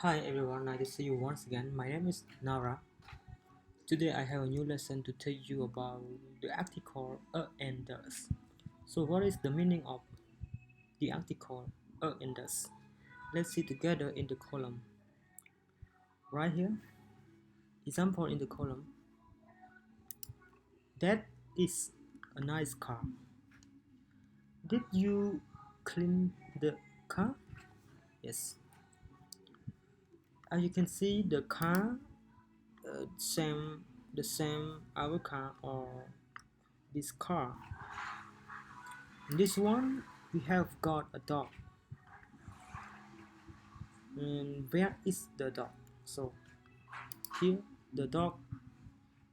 Hi everyone, nice to see you once again. My name is NARA. Today I have a new lesson to tell you about the article and does. So what is the meaning of the article and does? Let's see together in the column. Right here, example in the column. That is a nice car. Did you clean the car? Yes. As you can see, the car, the same our car or this car. In this one, we have got a dog. And where is the dog? So here, the dog,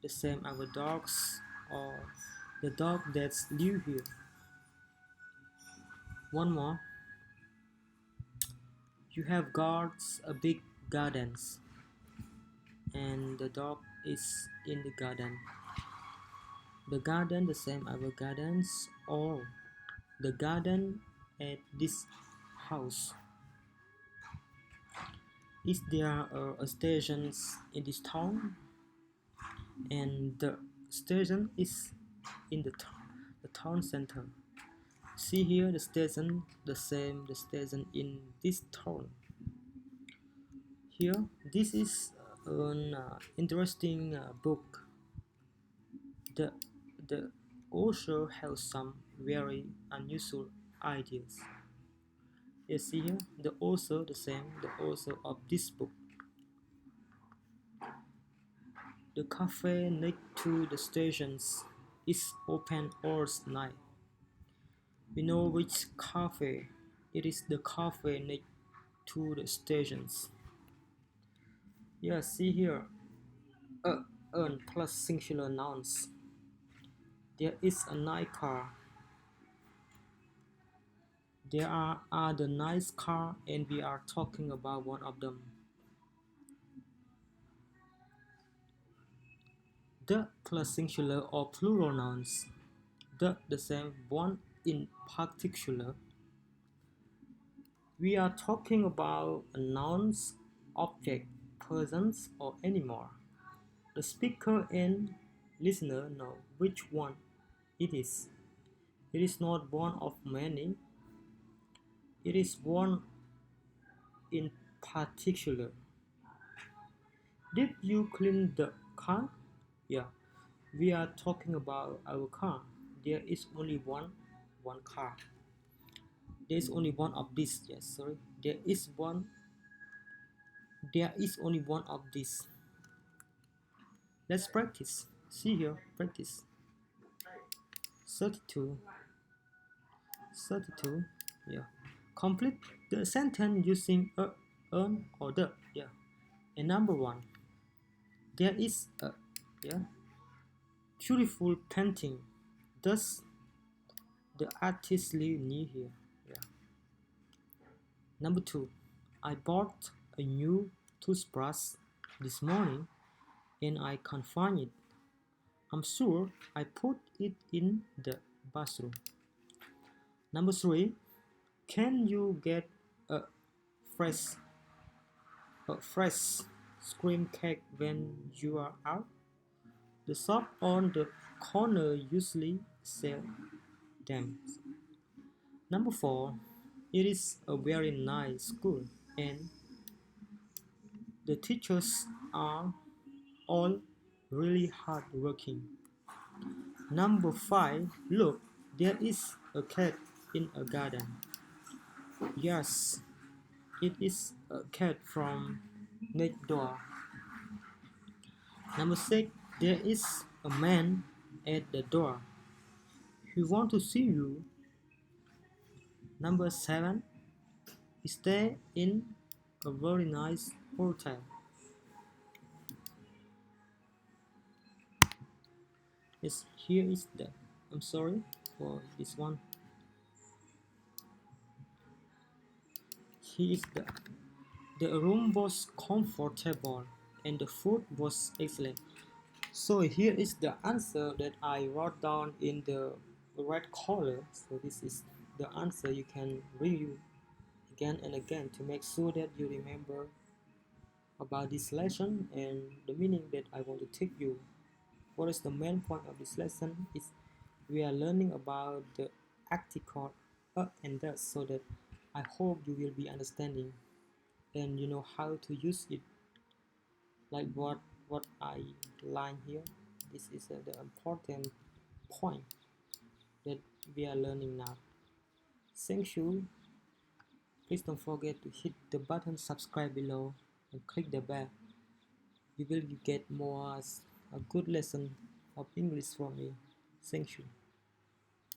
the same our dogs, or the dog that's live here. One more, you have got a big gardens, and the dog is in the garden. The garden, the same our gardens, or the garden at this house. Is there a station in this town? And the station is in the town center. See here the station, the same the station in this town. Here, this is an interesting book. The the author has some very unusual ideas. You see here the author, the same the author of this book. The cafe next to the stations is open all night. We know which cafe. It is the cafe next to the stations. Yeah, see here. Earn plus singular nouns. There is a nice car. There are other nice car and we are talking about one of them. The plus singular or plural nouns. The same one in particular. We are talking about nouns, object, persons or animal. The speaker and listener know which one it is. It is not one of many. It is one in particular. Did you clean the car? Yeah, we are talking about our car. There is only one car. There is only one of this. Yes, sorry. There is only one of this. Let's practice. See here, practice. 32. 32. Yeah. Complete the sentence using a, an, or the. Yeah. And number one. There is a, yeah, beautiful painting. Does the artist live near here? Yeah. Number two. I bought a new toothbrush this morning and I can't find it. I'm sure I put it in the bathroom. Number three. Can you get a fresh fresh cream cake when you are out? The shop on the corner usually sell them. Number four, it is a very nice school and the teachers are all really hard working. Number five, look, there is a cat in a garden. Yes, it is a cat from next door. Number six, there is a man at the door. He wants to see you. Number seven, stay in a very nice hotel. Yes, here is the. I'm sorry for this one. Here is the. The room was comfortable and the food was excellent. So here is the answer that I wrote down in the red color. So this is the answer. You can review again and again to make sure that you remember about this lesson and the meaning that I want to take you. What is the main point of this lesson is we are learning about the article and thus, so that I hope you will be understanding and you know how to use it, like what I line here. This is the important point that we are learning now. Thank you. Please don't forget to hit the button subscribe below and click the bell. You will get more a good lesson of English from me. Thank you.